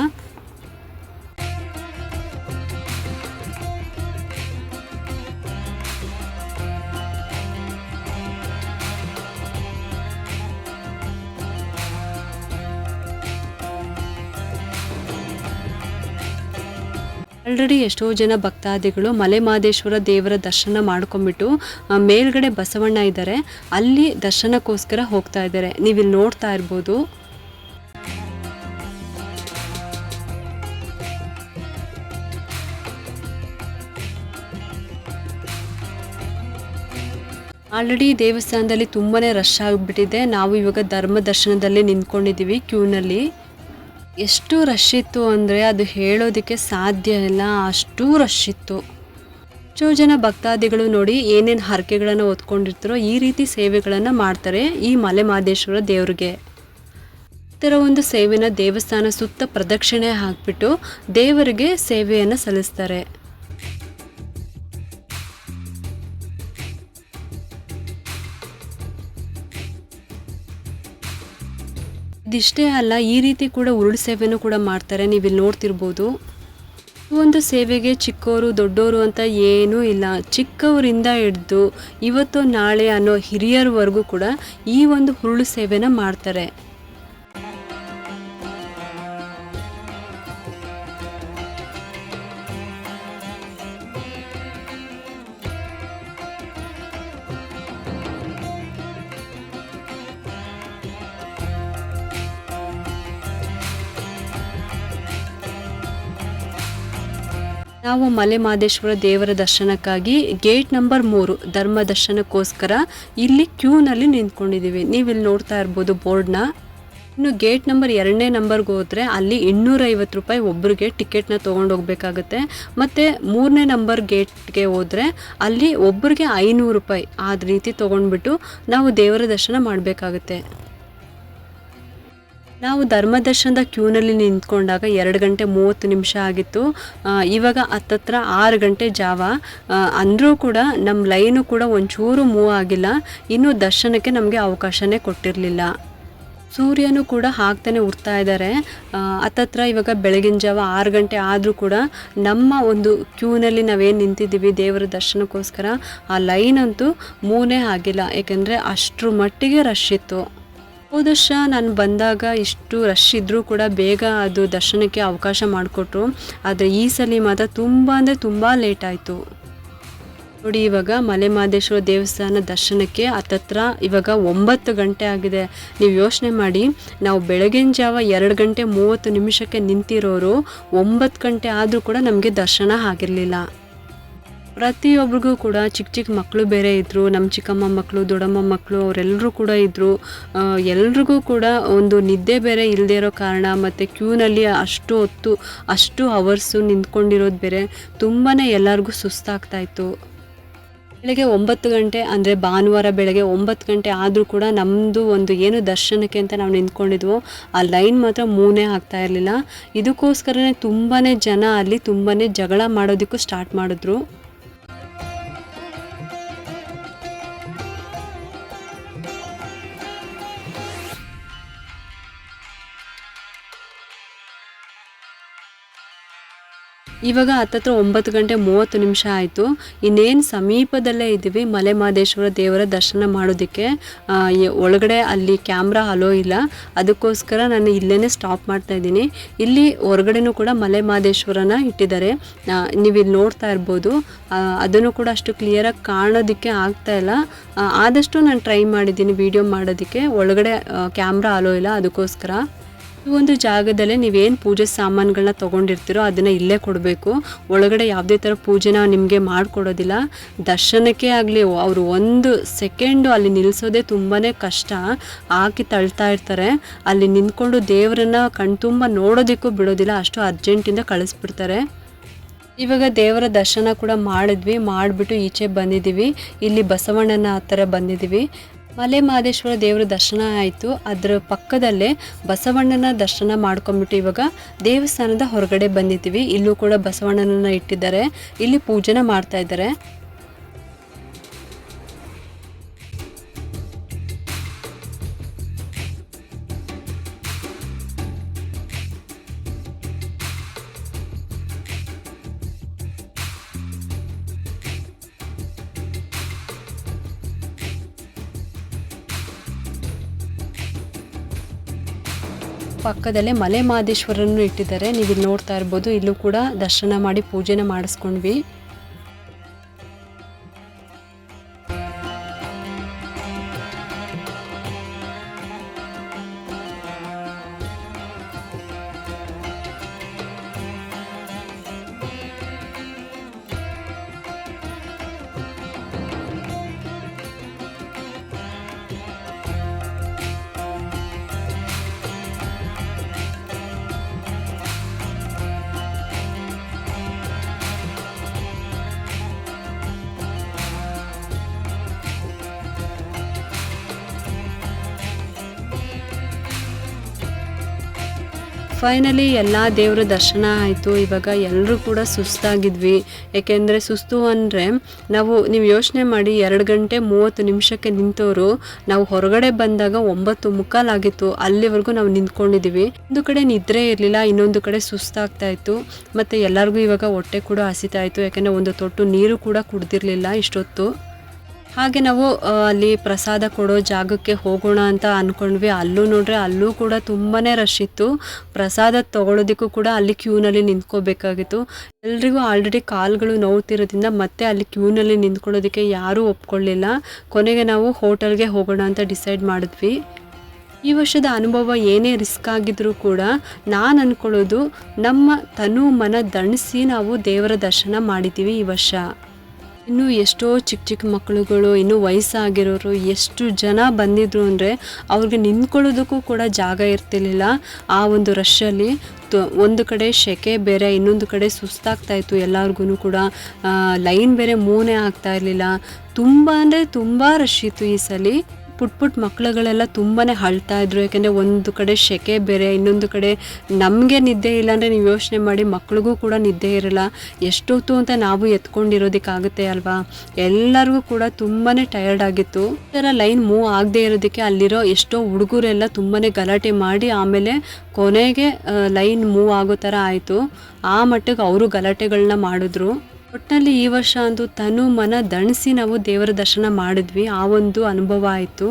ಆಲ್ರೆಡಿ ಎಷ್ಟೋ ಜನ ಭಕ್ತಾದಿಗಳು ಮಲೆ ಮಹದೇಶ್ವರ ದೇವರ ದರ್ಶನ ಮಾಡ್ಕೊಂಬಿಟ್ಟು ಮೇಲ್ಗಡೆ ಬಸವಣ್ಣ ಇದ್ದಾರೆ, ಅಲ್ಲಿ ದರ್ಶನಕ್ಕೋಸ್ಕರ ಹೋಗ್ತಾ ಇದ್ದಾರೆ. ನೀವಿಲ್ಲಿ ನೋಡ್ತಾ ಇರ್ಬೋದು. ಆಲ್ರೆಡಿ ದೇವಸ್ಥಾನದಲ್ಲಿ ತುಂಬಾ ರಶ್ ಆಗಿಬಿಟ್ಟಿದೆ. ನಾವು ಇವಾಗ ಧರ್ಮ ದರ್ಶನದಲ್ಲಿ ನಿಂತ್ಕೊಂಡಿದ್ದೀವಿ ಕ್ಯೂನಲ್ಲಿ. ಎಷ್ಟು ರಶ್ ಇತ್ತು ಅಂದರೆ ಅದು ಹೇಳೋದಕ್ಕೆ ಸಾಧ್ಯ ಇಲ್ಲ, ಅಷ್ಟು ರಶ್ ಇತ್ತು. ಎಷ್ಟೋ ಜನ ಭಕ್ತಾದಿಗಳು ನೋಡಿ ಏನೇನು ಹರಕೆಗಳನ್ನು ಹೊತ್ಕೊಂಡಿರ್ತಾರೋ ಈ ರೀತಿ ಸೇವೆಗಳನ್ನು ಮಾಡ್ತಾರೆ ಈ ಮಲೆ ಮಹದೇಶ್ವರ ದೇವ್ರಿಗೆ. ಈ ಥರ ಒಂದು ಸೇವೆನ ದೇವಸ್ಥಾನ ಸುತ್ತ ಪ್ರದಕ್ಷಿಣೆ ಹಾಕ್ಬಿಟ್ಟು ದೇವರಿಗೆ ಸೇವೆಯನ್ನು ಸಲ್ಲಿಸ್ತಾರೆ. ಇದಿಷ್ಟೇ ಅಲ್ಲ, ಈ ರೀತಿ ಕೂಡ ಉರುಳು ಸೇವೆನೂ ಕೂಡ ಮಾಡ್ತಾರೆ. ನೀವಿಲ್ಲಿ ನೋಡ್ತಿರ್ಬೋದು. ಒಂದು ಸೇವೆಗೆ ಚಿಕ್ಕವರು ದೊಡ್ಡವರು ಅಂತ ಏನೂ ಇಲ್ಲ. ಚಿಕ್ಕವರಿಂದ ಹಿಡ್ದು ಇವತ್ತು ನಾಳೆ ಅನ್ನೋ ಹಿರಿಯರವರೆಗೂ ಕೂಡ ಈ ಒಂದು ಉರುಳು ಸೇವೆನ ಮಾಡ್ತಾರೆ. ನಾವು ಮಲೆ ಮಹದೇಶ್ವರ ದೇವರ ದರ್ಶನಕ್ಕಾಗಿ ಗೇಟ್ ನಂಬರ್ 3 ಧರ್ಮ ದರ್ಶನಕ್ಕೋಸ್ಕರ ಇಲ್ಲಿ ಕ್ಯೂನಲ್ಲಿ ನಿಂತ್ಕೊಂಡಿದ್ದೀವಿ. ನೀವಿಲ್ಲಿ ನೋಡ್ತಾ ಇರ್ಬೋದು ಬೋರ್ಡ್ನ. ಇನ್ನು ಗೇಟ್ ನಂಬರ್ 2ನೇ ನಂಬರ್ಗೆ ಹೋದರೆ ಅಲ್ಲಿ 250 ರೂಪಾಯಿ ಒಬ್ಬರಿಗೆ ಟಿಕೆಟ್ನ ತೊಗೊಂಡೋಗ್ಬೇಕಾಗತ್ತೆ. ಮತ್ತು 3ನೇ ನಂಬರ್ ಗೇಟ್ಗೆ ಹೋದರೆ ಅಲ್ಲಿ ಒಬ್ಬರಿಗೆ 500 ರೂಪಾಯಿ ಆ ರೀತಿ ತೊಗೊಂಡ್ಬಿಟ್ಟು ನಾವು ದೇವರ ದರ್ಶನ ಮಾಡಬೇಕಾಗತ್ತೆ. ನಾವು ಧರ್ಮ ದರ್ಶನದ ಕ್ಯೂನಲ್ಲಿ ನಿಂತ್ಕೊಂಡಾಗ 2 ಗಂಟೆ 30 ನಿಮಿಷ ಆಗಿತ್ತು. ಇವಾಗ ಹತ್ತತ್ರ 6 ಗಂಟೆ ಜಾವ. ಅಂದರೂ ಕೂಡ ನಮ್ಮ ಲೈನು ಕೂಡ ಒಂಚೂರು ಮೂವ್ ಆಗಿಲ್ಲ. ಇನ್ನೂ ದರ್ಶನಕ್ಕೆ ನಮಗೆ ಅವಕಾಶನೇ ಕೊಟ್ಟಿರಲಿಲ್ಲ. ಸೂರ್ಯನೂ ಕೂಡ ಹಾಕ್ತಾನೆ ಉಡ್ತಾ ಇದ್ದಾರೆ. ಹತ್ತತ್ರ ಇವಾಗ ಬೆಳಗಿನ ಜಾವ 6 ಗಂಟೆ ಆದರೂ ಕೂಡ ನಮ್ಮ ಒಂದು ಕ್ಯೂನಲ್ಲಿ ನಾವೇನು ನಿಂತಿದ್ದೀವಿ ದೇವರ ದರ್ಶನಕ್ಕೋಸ್ಕರ ಆ ಲೈನ್ ಅಂತೂ ಮೂನೇ ಆಗಿಲ್ಲ. ಏಕೆಂದರೆ ಅಷ್ಟರ ಮಟ್ಟಿಗೆ ರಶ್ ಇತ್ತು. ಹೋದ ವರ್ಷ ನಾನು ಬಂದಾಗ ಇಷ್ಟು ರಶ್ ಇದ್ದರೂ ಕೂಡ ಬೇಗ ಅದು ದರ್ಶನಕ್ಕೆ ಅವಕಾಶ ಮಾಡಿಕೊಟ್ರು. ಆದರೆ ಈ ಸಲ ಮಾತ್ರ ತುಂಬ ಅಂದರೆ ತುಂಬ ಲೇಟ್ ಆಯಿತು. ನೋಡಿ ಇವಾಗ ಮಲೆ ಮಹದೇಶ್ವರ ದೇವಸ್ಥಾನ ದರ್ಶನಕ್ಕೆ ಹತ್ತತ್ರ ಇವಾಗ 9 ಗಂಟೆ ಆಗಿದೆ. ನೀವು ಯೋಚನೆ ಮಾಡಿ, ನಾವು ಬೆಳಗಿನ ಜಾವ 2 ಗಂಟೆ 30 ನಿಮಿಷಕ್ಕೆ ನಿಂತಿರೋರು 9 ಗಂಟೆ ಆದರೂ ಕೂಡ ನಮಗೆ ದರ್ಶನ ಆಗಿರಲಿಲ್ಲ. ಪ್ರತಿಯೊಬ್ಬರಿಗೂ ಕೂಡ ಚಿಕ್ಕ ಮಕ್ಕಳು ಬೇರೆ ಇದ್ದರು. ನಮ್ಮ ಚಿಕ್ಕಮ್ಮ ಮಕ್ಕಳು, ದೊಡ್ಡಮ್ಮ ಮಕ್ಕಳು ಅವರೆಲ್ಲರೂ ಕೂಡ ಇದ್ದರು. ಎಲ್ರಿಗೂ ಕೂಡ ಒಂದು ನಿದ್ದೆ ಬೇರೆ ಇಲ್ಲದೆ ಇರೋ ಕಾರಣ ಮತ್ತು ಕ್ಯೂನಲ್ಲಿ ಅಷ್ಟು ಹೊತ್ತು ಅಷ್ಟು ಅವರ್ಸು ನಿಂತ್ಕೊಂಡಿರೋದು ಬೇರೆ ತುಂಬಾ ಎಲ್ಲರಿಗೂ ಸುಸ್ತಾಗ್ತಾಯಿತ್ತು. ಬೆಳಗ್ಗೆ 9 ಗಂಟೆ ಅಂದರೆ ಭಾನುವಾರ ಬೆಳಗ್ಗೆ 9 ಗಂಟೆ ಆದರೂ ಕೂಡ ನಮ್ಮದು ಒಂದು ಏನು ದರ್ಶನಕ್ಕೆ ಅಂತ ನಾವು ನಿಂತ್ಕೊಂಡಿದ್ವೋ ಆ ಲೈನ್ ಮಾತ್ರ ಮೂನೇ ಆಗ್ತಾ ಇರಲಿಲ್ಲ. ಇದಕ್ಕೋಸ್ಕರನೇ ತುಂಬಾ ಜನ ಅಲ್ಲಿ ತುಂಬಾ ಜಗಳ ಮಾಡೋದಕ್ಕೂ ಸ್ಟಾರ್ಟ್ ಮಾಡಿದ್ರು. ಇವಾಗ ಹತ್ತತ್ರ 9 ಗಂಟೆ 30 ನಿಮಿಷ ಆಯಿತು. ಇನ್ನೇನು ಸಮೀಪದಲ್ಲೇ ಇದ್ದೀವಿ ಮಲೆ ಮಹದೇಶ್ವರ ದೇವರ ದರ್ಶನ ಮಾಡೋದಕ್ಕೆ. ಒಳಗಡೆ ಅಲ್ಲಿ ಕ್ಯಾಮ್ರಾ ಅಲೋ ಇಲ್ಲ, ಅದಕ್ಕೋಸ್ಕರ ನಾನು ಇಲ್ಲೇ ಸ್ಟಾಪ್ ಮಾಡ್ತಾ ಇದ್ದೀನಿ. ಇಲ್ಲಿ ಹೊರಗಡೆನೂ ಕೂಡ ಮಲೆ ಮಹದೇಶ್ವರನ ಇಟ್ಟಿದ್ದಾರೆ. ನೀವು ಇಲ್ಲಿ ನೋಡ್ತಾ ಇರ್ಬೋದು. ಅದನ್ನು ಕೂಡ ಅಷ್ಟು ಕ್ಲಿಯರಾಗಿ ಕಾಣೋದಕ್ಕೆ ಆಗ್ತಾ ಇಲ್ಲ. ಆದಷ್ಟು ನಾನು ಟ್ರೈ ಮಾಡಿದ್ದೀನಿ ವಿಡಿಯೋ ಮಾಡೋದಕ್ಕೆ. ಒಳಗಡೆ ಕ್ಯಾಮ್ರಾ ಅಲೋ ಇಲ್ಲ, ಅದಕ್ಕೋಸ್ಕರ. ಈ ಒಂದು ಜಾಗದಲ್ಲೇ ನೀವೇನು ಪೂಜೆ ಸಾಮಾನುಗಳನ್ನ ತೊಗೊಂಡಿರ್ತೀರೋ ಅದನ್ನು ಇಲ್ಲೇ ಕೊಡಬೇಕು. ಒಳಗಡೆ ಯಾವುದೇ ಥರ ಪೂಜೆನ ನಿಮಗೆ ಮಾಡಿಕೊಡೋದಿಲ್ಲ. ದರ್ಶನಕ್ಕೆ ಆಗಲಿ ಅವರು 1 ಸೆಕೆಂಡು ಅಲ್ಲಿ ನಿಲ್ಲಿಸೋದೇ ತುಂಬಾ ಕಷ್ಟ. ಹಾಕಿ ತಳ್ತಾ ಇರ್ತಾರೆ. ಅಲ್ಲಿ ನಿಂತ್ಕೊಂಡು ದೇವರನ್ನ ಕಣ್ತುಂಬ ನೋಡೋದಕ್ಕೂ ಬಿಡೋದಿಲ್ಲ, ಅಷ್ಟು ಅರ್ಜೆಂಟಿಂದ ಕಳಿಸ್ಬಿಡ್ತಾರೆ. ಇವಾಗ ದೇವರ ದರ್ಶನ ಕೂಡ ಮಾಡಿಬಿಟ್ಟು ಈಚೆ ಬಂದಿದ್ದೀವಿ. ಇಲ್ಲಿ ಬಸವಣ್ಣನ ಹತ್ತಿರ ಬಂದಿದ್ದೀವಿ. ಮಲೆ ಮಹದೇಶ್ವರ ದೇವರ ದರ್ಶನ ಆಯಿತು. ಅದರ ಪಕ್ಕದಲ್ಲೇ ಬಸವಣ್ಣನ ದರ್ಶನ ಮಾಡ್ಕೊಂಬಿಟ್ಟು ಇವಾಗ ದೇವಸ್ಥಾನದ ಹೊರಗಡೆ ಬಂದಿದ್ದೀವಿ. ಇಲ್ಲೂ ಕೂಡ ಬಸವಣ್ಣನನ್ನ ಇಟ್ಟಿದ್ದಾರೆ. ಇಲ್ಲಿ ಪೂಜೆನ ಮಾಡ್ತಾ ಇದ್ದಾರೆ. ಪಕ್ಕದಲ್ಲೇ ಮಲೆ ಮಹದೇಶ್ವರನ್ನು ಇಟ್ಟಿದ್ದಾರೆ. ನೀವು ಇಲ್ಲಿ ನೋಡ್ತಾ ಇರ್ಬೋದು. ಇಲ್ಲೂ ಕೂಡ ದರ್ಶನ ಮಾಡಿ ಪೂಜೆನ ಮಾಡಿಸ್ಕೊಂಡ್ವಿ. ಫೈನಲಿ ಎಲ್ಲ ದೇವರ ದರ್ಶನ ಆಯಿತು. ಇವಾಗ ಎಲ್ಲರೂ ಕೂಡ ಸುಸ್ತಾಗಿದ್ವಿ. ಏಕೆಂದರೆ ಸುಸ್ತು ಅಂದರೆ ನೀವು ಯೋಚನೆ ಮಾಡಿ 2 ಗಂಟೆ 30 ನಿಮಿಷಕ್ಕೆ ನಿಂತವರು ನಾವು ಹೊರಗಡೆ ಬಂದಾಗ 9:15 ಆಗಿತ್ತು. ಅಲ್ಲಿವರೆಗೂ ನಾವು ನಿಂತ್ಕೊಂಡಿದ್ದೀವಿ. ಒಂದು ಕಡೆ ನಿದ್ರೆ ಇರಲಿಲ್ಲ, ಇನ್ನೊಂದು ಕಡೆ ಸುಸ್ತಾಗ್ತಾ ಇತ್ತು. ಮತ್ತು ಎಲ್ಲರಿಗೂ ಇವಾಗ ಹೊಟ್ಟೆ ಕೂಡ ಹಸಿತಾ ಇತ್ತು. ಯಾಕೆಂದರೆ ಒಂದು ತೊಟ್ಟು ನೀರು ಕೂಡ ಕುಡ್ದಿರಲಿಲ್ಲ ಇಷ್ಟೊತ್ತು. ಹಾಗೆ ನಾವು ಅಲ್ಲಿ ಪ್ರಸಾದ ಕೊಡೋ ಜಾಗಕ್ಕೆ ಹೋಗೋಣ ಅಂತ ಅಂದ್ಕೊಂಡ್ವಿ. ಅಲ್ಲೂ ನೋಡ್ರೆ ಅಲ್ಲೂ ಕೂಡ ತುಂಬಾ ರಶ್ ಇತ್ತು. ಪ್ರಸಾದ ತೊಗೊಳೋದಕ್ಕೂ ಕೂಡ ಅಲ್ಲಿ ಕ್ಯೂನಲ್ಲಿ ನಿಂತ್ಕೋಬೇಕಾಗಿತ್ತು. ಎಲ್ರಿಗೂ ಆಲ್ರೆಡಿ ಕಾಲುಗಳು ನೋವ್ತಿರೋದ್ರಿಂದ ಮತ್ತೆ ಅಲ್ಲಿ ಕ್ಯೂನಲ್ಲಿ ನಿಂತ್ಕೊಳ್ಳೋದಕ್ಕೆ ಯಾರೂ ಒಪ್ಕೊಳ್ಳಿಲ್ಲ. ಕೊನೆಗೆ ನಾವು ಹೋಟೆಲ್ಗೆ ಹೋಗೋಣ ಅಂತ ಡಿಸೈಡ್ ಮಾಡಿದ್ವಿ. ಈ ವರ್ಷದ ಅನುಭವ ಏನೇ ರಿಸ್ಕ್ ಆಗಿದ್ರೂ ಕೂಡ ನಾನು ಅಂದ್ಕೊಳ್ಳೋದು ನಮ್ಮ ತನು ಮನ ದಣಿಸಿ ನಾವು ದೇವರ ದರ್ಶನ ಮಾಡಿದ್ದೀವಿ ಈ ವರ್ಷ. ಇನ್ನು ಎಷ್ಟೋ ಚಿಕ್ಕ ಚಿಕ್ಕ ಮಕ್ಕಳುಗಳು, ಇನ್ನೂ ವಯಸ್ಸಾಗಿರೋರು ಎಷ್ಟು ಜನ ಬಂದಿದ್ರು ಅಂದರೆ ಅವ್ರಿಗೆ ನಿಂತ್ಕೊಳ್ಳೋದಕ್ಕೂ ಕೂಡ ಜಾಗ ಇರ್ತಿರ್ಲಿಲ್ಲ. ಆ ಒಂದು ರಶ್ಶಲ್ಲಿ ಒಂದು ಕಡೆ ಸೆಕೆ ಬೇರೆ, ಇನ್ನೊಂದು ಕಡೆ ಸುಸ್ತಾಗ್ತಾಯಿತ್ತು. ಎಲ್ಲರಿಗೂ ಕೂಡ ಲೈನ್ ಬೇರೆ ಮೂವ್ನೇ ಆಗ್ತಾ ಇರಲಿಲ್ಲ. ತುಂಬ ಅಂದರೆ ತುಂಬ ರಶ್ ಇತ್ತು ಈ ಸಲ. ಪುಟ್ಟ ಮಕ್ಕಳುಗಳೆಲ್ಲ ತುಂಬಾ ಅಳ್ತಾ ಇದ್ರು. ಯಾಕೆಂದರೆ ಒಂದು ಕಡೆ ಸೆಕೆ ಬೇರೆ, ಇನ್ನೊಂದು ಕಡೆ ನಮಗೆ ನಿದ್ದೆ ಇಲ್ಲ ಅಂದರೆ ನೀವು ಯೋಚನೆ ಮಾಡಿ ಮಕ್ಳಿಗೂ ಕೂಡ ನಿದ್ದೆ ಇರಲ್ಲ. ಎಷ್ಟೊತ್ತು ಅಂತ ನಾವು ಎತ್ಕೊಂಡಿರೋದಕ್ಕಾಗುತ್ತೆ ಅಲ್ವಾ. ಎಲ್ಲರಿಗೂ ಕೂಡ ತುಂಬಾ ಟಯರ್ಡ್ ಆಗಿತ್ತು. ಈ ಥರ ಲೈನ್ ಮೂವ್ ಆಗದೆ ಇರೋದಕ್ಕೆ ಅಲ್ಲಿರೋ ಎಷ್ಟೋ ಹುಡುಗರೆಲ್ಲ ತುಂಬಾ ಗಲಾಟೆ ಮಾಡಿ ಆಮೇಲೆ ಕೊನೆಗೆ ಲೈನ್ ಮೂವ್ ಆಗೋ ಥರ ಆಯಿತು. ಆ ಮಟ್ಟಿಗೆ ಅವರು ಗಲಾಟೆಗಳನ್ನ ಮಾಡಿದ್ರು. ಒಟ್ಟಿನಲ್ಲಿ ಈ ವರ್ಷ ಅಂತೂ ತನು ಮನ ದಣಿಸಿ ನಾವು ದೇವರ ದರ್ಶನ ಮಾಡಿದ್ವಿ. ಆ ಒಂದು ಅನುಭವ ಆಯಿತು.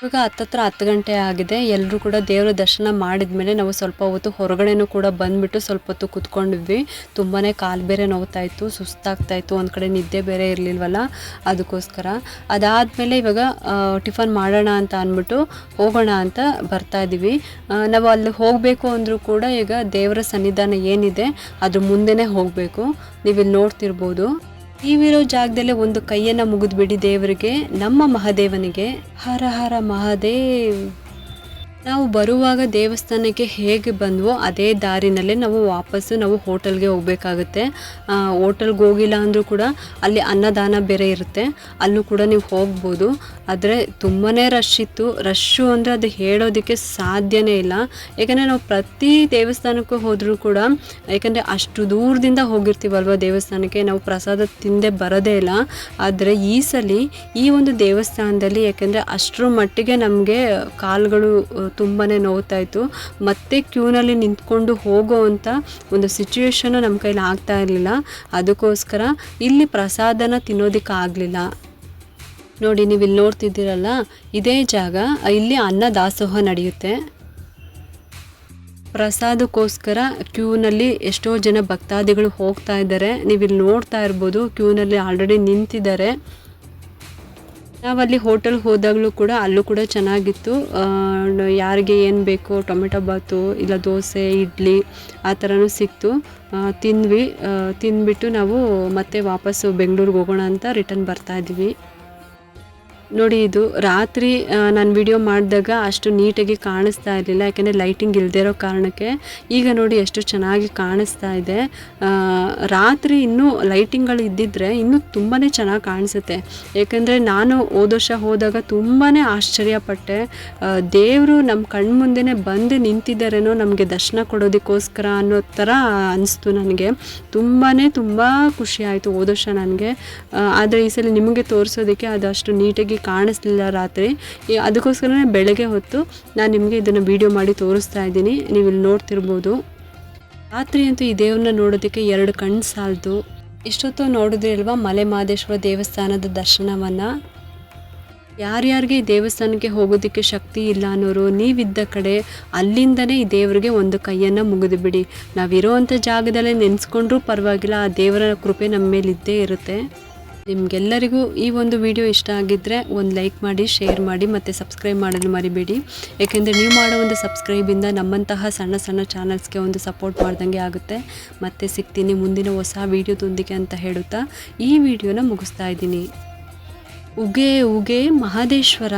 ಇವಾಗ 10 ಗಂಟೆ ಆಗಿದೆ. ಎಲ್ಲರೂ ಕೂಡ ದೇವರ ದರ್ಶನ ಮಾಡಿದ್ಮೇಲೆ ನಾವು ಸ್ವಲ್ಪ ಹೊತ್ತು ಹೊರಗಡೆನೂ ಕೂಡ ಬಂದುಬಿಟ್ಟು ಸ್ವಲ್ಪ ಹೊತ್ತು ಕೂತ್ಕೊಂಡಿದ್ವಿ. ತುಂಬಾ ಕಾಲು ಬೇರೆ ನೋವ್ತಾಯಿತ್ತು, ಸುಸ್ತಾಗ್ತಾಯಿತ್ತು. ಒಂದು ಕಡೆ ನಿದ್ದೆ ಬೇರೆ ಇರಲಿಲ್ವಲ್ಲ, ಅದಕ್ಕೋಸ್ಕರ. ಅದಾದಮೇಲೆ ಇವಾಗ ಟಿಫನ್ ಮಾಡೋಣ ಅಂತ ಅಂದ್ಬಿಟ್ಟು ಹೋಗೋಣ ಅಂತ ಬರ್ತಾಯಿದ್ದೀವಿ. ನಾವು ಅಲ್ಲಿ ಹೋಗಬೇಕು ಅಂದರೂ ಕೂಡ ಈಗ ದೇವರ ಸನ್ನಿಧಾನ ಏನಿದೆ ಅದ್ರ ಮುಂದೆನೇ ಹೋಗಬೇಕು. ನೀವಿಲ್ಲಿ ನೋಡ್ತಿರ್ಬೋದು. ನೀವಿರೋ ಜಾಗದಲ್ಲೇ ಒಂದು ಕೈಯನ್ನು ಮುಗಿದ್ಬಿಡಿ ದೇವರಿಗೆ, ನಮ್ಮ ಮಹಾದೇವನಿಗೆ. ಹರ ಹರ ಮಹಾದೇವ್. ನಾವು ಬರುವಾಗ ದೇವಸ್ಥಾನಕ್ಕೆ ಹೇಗೆ ಬಂದ್ವೋ ಅದೇ ದಾರಿನಲ್ಲೇ ನಾವು ವಾಪಸ್ಸು ನಾವು ಹೋಟೆಲ್ಗೆ ಹೋಗಬೇಕಾಗುತ್ತೆ. ಹೋಟೆಲ್ಗೆ ಹೋಗಿಲ್ಲ ಅಂದರೂ ಕೂಡ ಅಲ್ಲಿ ಅನ್ನದಾನ ಬೇರೆ ಇರುತ್ತೆ, ಅಲ್ಲೂ ಕೂಡ ನೀವು ಹೋಗ್ಬೋದು. ಆದರೆ ತುಂಬಾ ರಶ್ ಇತ್ತು. ರಶ್ಶು ಅಂದರೆ ಅದು ಹೇಳೋದಕ್ಕೆ ಸಾಧ್ಯನೇ ಇಲ್ಲ. ಯಾಕಂದರೆ ನಾವು ಪ್ರತಿ ದೇವಸ್ಥಾನಕ್ಕೂ ಹೋದರೂ ಕೂಡ, ಯಾಕಂದರೆ ಅಷ್ಟು ದೂರದಿಂದ ಹೋಗಿರ್ತೀವಲ್ವ ದೇವಸ್ಥಾನಕ್ಕೆ, ನಾವು ಪ್ರಸಾದ ತಿಂದೇ ಬರೋದೇ ಇಲ್ಲ. ಆದರೆ ಈ ಸಲ ಈ ಒಂದು ದೇವಸ್ಥಾನದಲ್ಲಿ ಯಾಕೆಂದರೆ ಅಷ್ಟರ ಮಟ್ಟಿಗೆ ನಮಗೆ ಕಾಲುಗಳು ತುಂಬಾ ನೋವ್ತಾಯಿತ್ತು. ಮತ್ತೆ ಕ್ಯೂನಲ್ಲಿ ನಿಂತ್ಕೊಂಡು ಹೋಗೋ ಅಂಥ ಒಂದು ಸಿಚುವೇಶನ್ನು ನಮ್ಮ ಕೈಲಿ ಆಗ್ತಾ ಇರಲಿಲ್ಲ. ಅದಕ್ಕೋಸ್ಕರ ಇಲ್ಲಿ ಪ್ರಸಾದನ ತಿನ್ನೋದಕ್ಕಾಗಲಿಲ್ಲ. ನೋಡಿ, ನೀವು ಇಲ್ಲಿ ನೋಡ್ತಿದ್ದೀರಲ್ಲ, ಇದೇ ಜಾಗ. ಇಲ್ಲಿ ಅನ್ನ ದಾಸೋಹ ನಡೆಯುತ್ತೆ. ಪ್ರಸಾದಕ್ಕೋಸ್ಕರ ಕ್ಯೂನಲ್ಲಿ ಎಷ್ಟೋ ಜನ ಭಕ್ತಾದಿಗಳು ಹೋಗ್ತಾ ಇದ್ದಾರೆ. ನೀವಿಲ್ಲಿ ನೋಡ್ತಾ ಇರ್ಬೋದು, ಕ್ಯೂನಲ್ಲಿ ಆಲ್ರೆಡಿ ನಿಂತಿದ್ದಾರೆ. ನಾವಲ್ಲಿ ಹೋಟೆಲ್ ಹೋದಾಗಲೂ ಕೂಡ ಅಲ್ಲೂ ಕೂಡ ಚೆನ್ನಾಗಿತ್ತು. ಯಾರಿಗೆ ಏನು ಬೇಕೋ ಟೊಮೆಟೊ ಬಾತು ಇಲ್ಲ ದೋಸೆ ಇಡ್ಲಿ ಆ ಥರನೂ ಸಿಕ್ತು. ತಿಂದ್ಬಿಟ್ಟು ನಾವು ಮತ್ತೆ ವಾಪಸ್ಸು ಬೆಂಗಳೂರಿಗೆ ಹೋಗೋಣ ಅಂತ ರಿಟರ್ನ್ ಬರ್ತಾಯಿದ್ವಿ. ನೋಡಿ, ಇದು ರಾತ್ರಿ ನಾನು ವಿಡಿಯೋ ಮಾಡಿದಾಗ ಅಷ್ಟು ನೀಟಾಗಿ ಕಾಣಿಸ್ತಾ ಇರಲಿಲ್ಲ, ಯಾಕೆಂದರೆ ಲೈಟಿಂಗ್ ಇಲ್ಲದೆ ಇರೋ ಕಾರಣಕ್ಕೆ. ಈಗ ನೋಡಿ ಎಷ್ಟು ಚೆನ್ನಾಗಿ ಕಾಣಿಸ್ತಾ ಇದೆ. ರಾತ್ರಿ ಇನ್ನೂ ಲೈಟಿಂಗ್ಗಳು ಇದ್ದಿದ್ದರೆ ಇನ್ನೂ ತುಂಬಾ ಚೆನ್ನಾಗಿ ಕಾಣಿಸುತ್ತೆ. ಏಕೆಂದರೆ ನಾನು ಹೋದ ವರ್ಷ ಹೋದಾಗ ತುಂಬಾ ಆಶ್ಚರ್ಯಪಟ್ಟೆ. ದೇವರು ನಮ್ಮ ಕಣ್ಮುಂದೆನೇ ಬಂದು ನಿಂತಿದ್ದಾರೇನೋ ನಮಗೆ ದರ್ಶನ ಕೊಡೋದಕ್ಕೋಸ್ಕರ ಅನ್ನೋ ಥರ ಅನಿಸ್ತು ನನಗೆ. ತುಂಬ ಖುಷಿ ಆಯಿತು ಹೋದ ವರ್ಷ ನನಗೆ. ಆದರೆ ಈ ಸಲ ನಿಮಗೆ ತೋರಿಸೋದಕ್ಕೆ ಅದು ಅಷ್ಟು ನೀಟಾಗಿ ಕಾಣಿಸ್ಲಿಲ್ಲ ರಾತ್ರಿ. ಅದಕ್ಕೋಸ್ಕರನೇ ಬೆಳಗ್ಗೆ ಹೊತ್ತು ನಾನು ನಿಮಗೆ ಇದನ್ನು ವಿಡಿಯೋ ಮಾಡಿ ತೋರಿಸ್ತಾ ಇದ್ದೀನಿ. ನೀವು ಇಲ್ಲಿ ನೋಡ್ತಿರ್ಬೋದು. ರಾತ್ರಿ ಅಂತೂ ಈ ದೇವ್ರನ್ನ ನೋಡೋದಕ್ಕೆ 2 ಕಣ್ಣು ಸಾಲದು. ಇಷ್ಟೊತ್ತು ನೋಡಿದ್ರಿ ಅಲ್ವಾ ಮಲೆ ಮಹದೇಶ್ವರ ದೇವಸ್ಥಾನದ ದರ್ಶನವನ್ನು. ಯಾರ್ಯಾರಿಗೆ ಈ ದೇವಸ್ಥಾನಕ್ಕೆ ಹೋಗೋದಕ್ಕೆ ಶಕ್ತಿ ಇಲ್ಲ ಅನ್ನೋರು, ನೀವಿದ್ದ ಕಡೆ ಅಲ್ಲಿಂದನೇ ಈ ದೇವರಿಗೆ ಒಂದು ಕೈಯನ್ನು ಮುಗಿದು ಬಿಡಿ. ನಾವಿರೋವಂಥ ಜಾಗದಲ್ಲೇ ನೆನೆಸ್ಕೊಂಡ್ರೂ ಪರವಾಗಿಲ್ಲ, ಆ ದೇವರ ಕೃಪೆ ನಮ್ಮ ಮೇಲೆ ಇದ್ದೇ ಇರುತ್ತೆ. ನಿಮಗೆಲ್ಲರಿಗೂ ಈ ಒಂದು ವಿಡಿಯೋ ಇಷ್ಟ ಆಗಿದ್ದರೆ ಒಂದು ಲೈಕ್ ಮಾಡಿ, ಶೇರ್ ಮಾಡಿ ಮತ್ತು ಸಬ್ಸ್ಕ್ರೈಬ್ ಮಾಡಲು ಮರಿಬೇಡಿ. ಏಕೆಂದರೆ ನೀವು ಮಾಡೋ ಒಂದು ಸಬ್ಸ್ಕ್ರೈಬಿಂದ ನಮ್ಮಂತಹ ಸಣ್ಣ ಸಣ್ಣ ಚಾನಲ್ಸ್ಗೆ ಒಂದು ಸಪೋರ್ಟ್ ಮಾಡ್ದಂಗೆ ಆಗುತ್ತೆ. ಮತ್ತೆ ಸಿಗ್ತೀನಿ ಮುಂದಿನ ಹೊಸ ವಿಡಿಯೋದೊಂದಿಗೆ ಅಂತ ಹೇಳುತ್ತಾ ಈ ವಿಡಿಯೋನ ಮುಗಿಸ್ತಾ ಇದ್ದೀನಿ. ಉಗೆ ಉಗೆ ಮಹದೇಶ್ವರ.